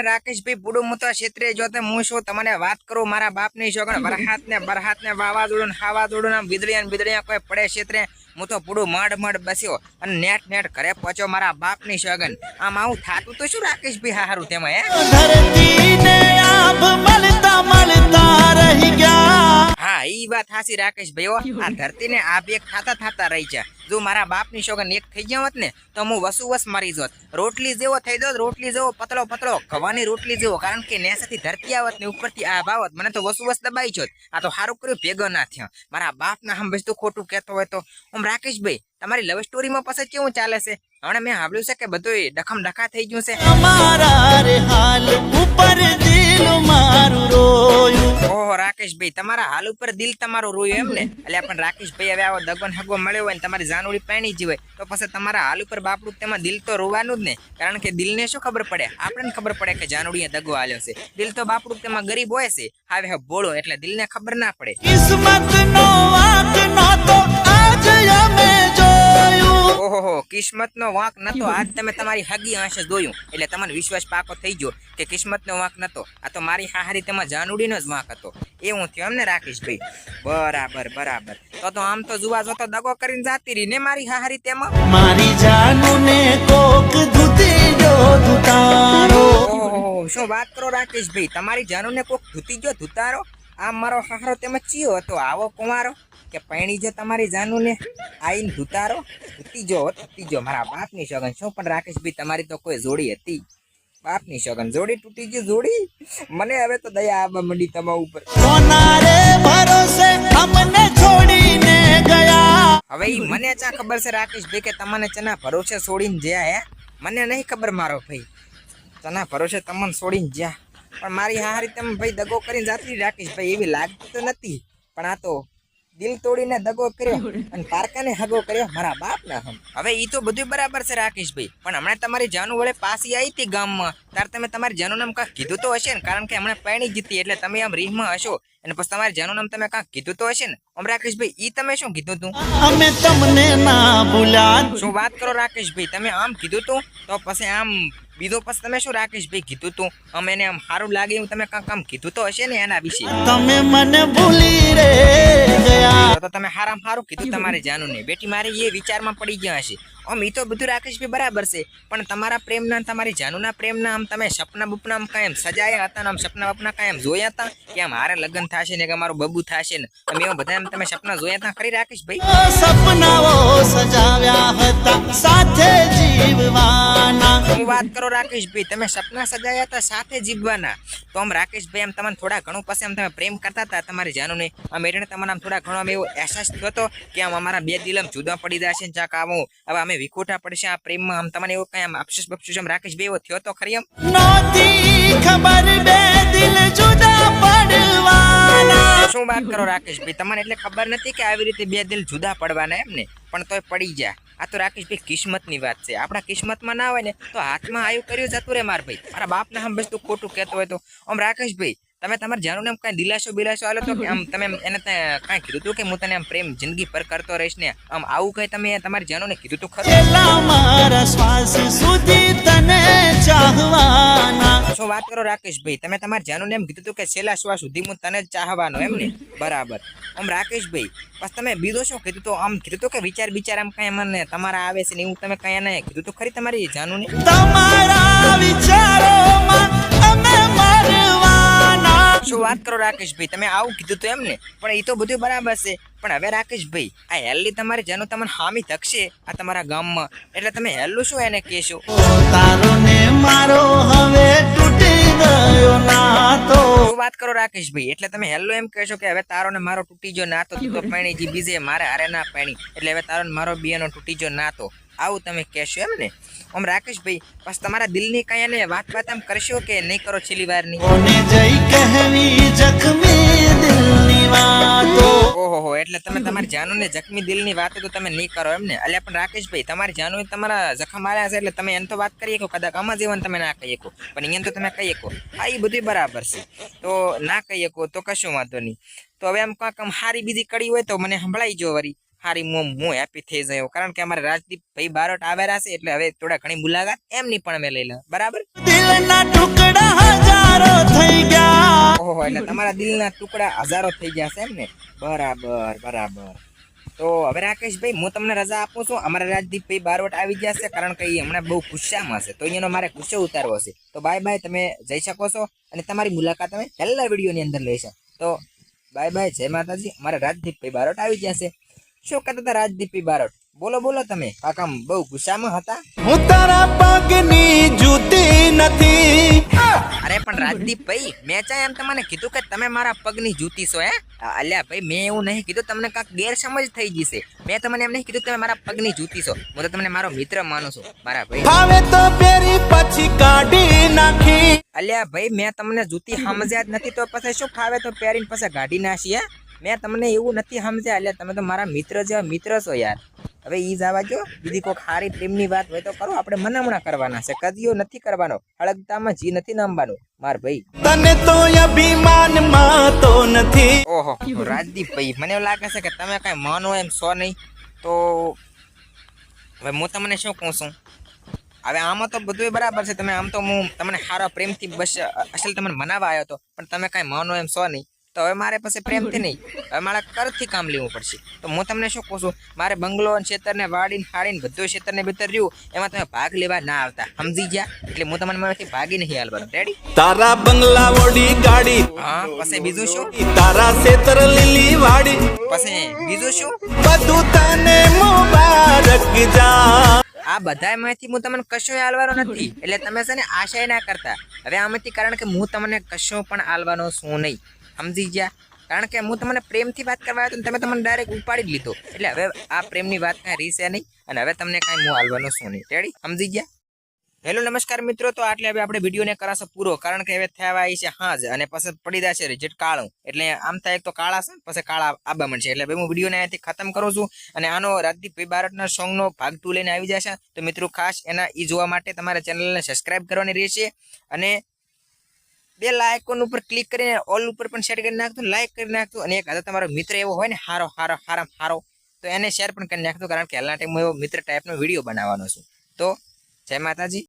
રાકેશભાઈ પૂડું હું તો ક્ષેત્રે જો હું શું તમને વાત કરું મારા બાપ ની છોકરા બરહાત ને વાવાઝોડું હાવાઝોડું ને બીદડિયા કોઈ પડે ક્ષેત્રે હું તો પૂડું મડ બસ્યો અને નેટ ઘરે પહોંચ્યો મારા બાપ ની સગન આમ આવું થાતું તો શું રાકેશભાઈ હારું તેમાં હા ઈ વાત હાસી રાકેશભાઈ આ ધરતી ને આ બે થાતા રહી છે જો મારા બાપ ની સોગન એક થઈ ગયા હોત ને તો હું વસુવસ મારી જોત રોટલી જેવો થઈ દોત રોટલી જેવો પતળો ખવાની રોટલી જેવો કારણ કે નેસાથી ધરતી આવત ને ઉપરથી આ ભાવત મને તો વસુવસ દબાઈ જોત આ તો સારું કર્યું ભેગો ના થયો મારા બાપ ના હમ તું ખોટું કહેતો હોય તો હું રાકેશભાઈ તમારી લવ સ્ટોરી માં પછી કેવું ચાલે છે હમણાં મેં સાંભળ્યું છે કે બધું ડખમ ડખા થઈ ગયું છે ઓહો રાકેશભાઈ તમારા હાલ ઉપર દિલ તમારું રોયું એમ ને એટલે પણ રાકેશભાઈ હવે આવો દગો હગો મળ્યો હોય ને તમારી જાનુડી પહેણી જ હોય તો પછી તમારા હાલ ઉપર બાપડું તેમાં દિલ તો રોવાનું જ ને કારણ કે દિલને શું ખબર પડે આપણને ખબર પડે કે જાનુડીએ દગો આલ્યો છે દિલ તો બાપડું તેમાં ગરીબ હોય છે હવે બોળો એટલે દિલને ખબર ના પડે ઓહો કિસ્મત નો વાંક નતો આજ તમે તમારી હગી આંશે જોયું એટલે તમને વિશ્વાસ પાકો થઈ ગયો કે કિસ્મત નો વાંક નતો આ તો મારી હારી તેમાં જાનુડીનો જ વાંક હતો એવું થયું એમને રાકેશભાઈ બરાબર તો આમ તો જુવા જોતો દગો કરીને જાતી રહી ને મારી હારી તેમાં મારી જાનુને કોક ધૂતી જો ધૂતારો ઓહો શું વાત કરો રાકેશભાઈ તમારી જાનુને કોક ધૂતી જો ધૂતારો આમ મારો હારો તેમાં ચિયો હતો આવો કુમારો કે પૈણી જે તમારી જાનુને આઈને ધૂતારો ધૂતી જો મારા બાપની સોગન શું પણ રાકેશભાઈ તમારી તો કોઈ જોડી હતી બાપની સોગન જોડી તૂટી ગઈ જોડી મને હવે તો દયા આવવા મંડી તમારા ઉપર સોનારે ભરોસે અમને છોડીને ગયા હવે ઈ મને ચા ખબર છે રાકેશભાઈ કે તમને ચના ભરોસે છોડીને જ્યા હે મને નહીં ખબર મારો ભાઈ ચના ભરોસે તમને છોડીને જ્યા પણ મારી હારી તમે ભાઈ દગો કરીને જાતી રાકેશભાઈ એવી લાગતી તો નથી પણ આ તો દિલ તોડીને દગો કર્યો અને પારકાને હગો કર્યો મારા બાપ ના હમ હવે ઈ તો બધું બરાબર છે રાકેશભાઈ પણ હમણાં તમારી જાનુ વડે પાછી આવી હતી ગામમાં ત્યારે તમે તમારી જાનુ નામ કાંક કીધું તો હશે ને કારણ કે હમણાં પૈણી જીતી એટલે તમે આમ રીહમાં હશો અને પછી તમારી જાનુ નામ તમે કાંક કીધું તો હશે ને આમ રાકેશભાઈ ઈ તમે શું કીધું તું અમે તમને ના ભૂલા શું વાત કરો રાકેશભાઈ તમે આમ કીધું તું તો પછી આમ બીજો પછી તમે શું રાકેશભાઈ કીધું તું અમે એને આમ સારું લાગે એવું તમે કામ કીધું તો હશે ને એના વિશે તમે મને ભૂલી રે ગયા તો તમે હારું કીધું તમારે જાનું ને બેટી મારી એ વિચારમાં પડી ગયા હશે આમ ઈ તો બધું રાકેશભાઈ બરાબર છે પણ તમારા પ્રેમના તમારી જાનુના પ્રેમના આમ તમે સપના બપના આમ કાયમ સજાયા હતા ને આમ સપના બપના કાયમ જોયા હતા કે આમ હારે લગ્ન થશે ને કે મારું બબુ થશે ને અમે એવા બધા તમે સપના જોયા હતા ખરી રાકેશભાઈ સપનાઓ સજાવ્યા હતા સાથે જીવવાના હું વાત કરો રાકેશભાઈ તમે સપના સજાયા હતા સાથે જીવવાના તો આમ રાકેશભાઈ આમ તમને થોડા ઘણું પછી આમ તમે પ્રેમ કરતા હતા તમારી જાનુને આમ એટલે તમને આમ થોડા ઘણો એવો અહેસાસ થયો હતો કે આમ અમારા બે દિલ આમ જુદા પડી જશે ને ચાક આવું હવે અમે વિખોટા પડશે આ પ્રેમમાં આમ તમને એવો કઈ આમ અફસોસ બફસોસ આમ રાકેશભાઈ એવો થયો તો ખરી આમ નહોતી ખબર બે દિલ જુદા પડવાના શું વાત કરો રાકેશભાઈ તમને એટલે ખબર નથી કે આવી રીતે બે દિલ જુદા પડવાના એમ ને પણ તોય પડી ગયા આ તો રાકેશભાઈ કિસ્મતની વાત છે આપણા કિસ્મતમાં ના હોય ને તો હાથમાં આયું કર્યું જતું રે માર ભાઈ મારા બાપના હમ બસ તું ખોટું કહેતો હોય તો આમ રાકેશભાઈ તમે તમારા જાનુને કઈ દિલાસો બિલાસો આલો તો આમ તમે એને કઈ કીધું તું કે હું તને આમ પ્રેમ જિંદગી પર કરતો રહીશ ને આમ આવું કઈ તમે તમારી જાનુને કીધું તું ખરું મારા શ્વાસ સુધી તને ચાહવાના શું વાત કરો રાકેશભાઈ તમે તમારી જાનુને એમ કીધું તું કે છેલ્લા શ્વાસ સુધી હું તને જ ચાહવાનો એમ ને બરાબર આમ રાકેશભાઈ બસ તમે બીજો શું કીધું તો આમ કીધું તો કે વિચાર આમ કઈ મને તમારા આવે છે ને એવું તમે કઈ એને કીધું તો ખરી તમારી જાનુને તમારા વિચારોમાં અમે મરવાના શું વાત કરો રાકેશભાઈ તમે આવું કીધું તો એમ ને પણ એ તો બધું બરાબર છે પણ હવે રાકેશભાઈ આ હેલ્લી તમારી જાનુ તમને હામી થકશે આ તમારા ગામમાં એટલે તમે હેલ્લું શું એને કહેશો તારો ને મારો હવે તૂટી ગયો નાતો વાત કરો રાકેશભાઈ એટલે તમે હેલ્લો એમ કહેશો કે હવે તારો ને મારો તૂટી ગયો નાતો તું તો પૈણી જી બીજે મારે હારે ના પૈણી એટલે હવે તારો ને મારો બેનો તૂટી ગયો નાતો આવું તમે કહેશો એમ ને આમ રાકેશભાઈ બસ તમારા દિલની કઈ એને વાત આમ કરશો કે નહીં કરો છેલ્લી વારની ઓહો એટલે તમે તમારી જાનુને જખમી દિલની વાતો તો તમે નહીં કરો એમ ને એટલે પણ રાકેશભાઈ તમારી જાનુ તમારા જખમ આવ્યા છે એટલે તમે એને તો વાત કરી શકો કદાચ આમાં જીવન તમે ના કહી શકો પણ અહીંયા તો તમે કહી શકો હા એ બધું બરાબર છે તો ના કહી શકો તો કશું વાંધો નહીં તો હવે આમ કાંક આમ હારી બીજી કડી હોય તો મને સંભળાઈ જો વરી હારી હું હેપી થઈ ગયો કારણ કે અમારે રાજદીપ ભાઈ બારોટ આવેલા છે એટલે હવે થોડા ઘણી મુલાકાત એમની પણ અમે લઈ લે બરાબર દિલના ટુકડા હજારો થઈ ગયા. ઓહો, એટલે તમારા દિલના ટુકડા હજારો થઈ ગયા છે એમ ને? બરાબર બરાબર. તો હવે રાકેશભાઈ, હું તમને રજા આપું છું. અમારા રાજદીપભાઈ બારવટ આવી ગયા છે, કારણ કે એ હમણાં બહુ ગુસ્સામાં છે, તો એનો મારે ગુસ્સો ઉતારવો છે. તો બાય બાય, તમે જઈ શકો છો અને તમારી મુલાકાત તમે પહેલા વિડીયોની અંદર લેશો. તો બાય બાય, જય માતાજી. અમારા રાજદીપભાઈ બારવટ આવી ગયા છે. શું કહેતા હતા રાજદીપભાઈ બારવટ? બોલો બોલો. તમે કાકા બહુ ગુસ્સામાં હતા. હું તારા પગની જૂતી નથી. અરે પણ રાજદીપભાઈ, મેં ચાહે એમ તમને કીધું કે તમે મારા પગની જૂતી છો હે? અલ્યા ભાઈ, મેં એવું નહીં કીધું. તમને કાંક ગેરસમજ થઈ જશે. મેં તમને એમ નહીં કીધું તમે મારા પગની જૂતી છો. હું તો તમને મારો મિત્ર માનું છું મારા ભાઈ. હવે તો પેરી પછી કાઢી નાખી. અલ્યા ભાઈ, મેં તમને જૂતી સમજ્યા જ નથી, તો પછી શું ફાવે તો પહેરીને પછી ગાડી નાખી હે? મેં તમને એવું નથી સમજ્યા. અલ્યા તમે તો મારા મિત્ર જેવા મિત્ર છો યાર. હવે ઈ જવા જો, બીજી કોઈ ખારી પ્રેમની વાત હોય તો કરો. આપણે મનામણા કરવાના છે, કદીઓ નથી કરવાનો. હળગતામાં જી નથી નામવાનું માર ભાઈ. તને તો અભિમાનમાં તો નથી. ઓહો રાજદીપભાઈ, મને એવું લાગે છે કે તમે કઈ માનો એમ છો નહીં. તો હવે હું તમને શું કહું છું, હવે આમાં તો બધું બરાબર છે. તમે આમ તો હું તમને સારા પ્રેમથી બસ અસલ તમને મનાવા આવ્યો હતો, પણ તમે કઈ માનો એમ છો નહીં. તો હવે મારે પછી પ્રેમથી નહીં, હવે મારે કરથી કામ લેવું પડશે. તો હું તમને શું કહું છું, મારે બંગલો અને ખેતરને વાડીને ફાડીને બધું ખેતરને ભીતર રહ્યું, એમાં તમે ભાગ લેવા ના આવતા, સમજી ગયા? એટલે હું તમને મારાથી ભાગી નહીં હાલવાનું. રેડી? તારા બંગલા વડી ગાડી. હા, પછી બીજું શું? તારા ખેતર લીલી વાડી. પછી બીજું શું? બધું તને મુબારક જા. આ બધામાંથી હું તમને કશું આલવાનો નથી, એટલે તમે છે ને આશય ના કરતા. હવે આમાંથી, કારણ કે હું તમને કશું પણ આલવાનો છું નહીં, સમજી ગયા? કારણ કે હું તમને પ્રેમથી વાત કરવા આવ્યો તો તમે ડાયરેક્ટ ઉપાડી જ લીધો. એટલે હવે આ પ્રેમની વાત કાંઈ રીસે નહીં, અને હવે તમને કાંઈ હું આલવાનો છું નહીં. રેડી? સમજી ગયા? હેલો નમસ્કાર મિત્રો. તો આટલે હવે આપણે વિડીયોને કરાશે પૂરો, કારણ કે હવે થયા આવી છે હાજ, અને પછી પડી જશે રિઝલ્ટ કાળું. એટલે આમ થાય એક તો કાળા છે, પછી કાળા આબા મળશે. એટલે હું વિડીયોને અહીંયાથી ખતમ કરું છું. અને આનો રાજદીપભાઈ બારટના સોંગનો ભાગ 2 લઈને આવી જશે. તો મિત્રો ખાસ એના જોવા માટે તમારે ચેનલને સબસ્ક્રાઇબ કરવાની રહેશે, અને બે લાઇકોન ઉપર ક્લિક કરીને ઓલ ઉપર પણ શેર કરી નાખતું, લાઇક કરી નાખતું. અને એક હજાર તમારો મિત્ર એવો હોય ને હારો, તો એને શેર પણ કરી નાખતું, કારણ કે હાલના ટાઈમમાં એવો મિત્ર ટાઈપનો વિડીયો બનાવવાનો છું. તો જય માતાજી.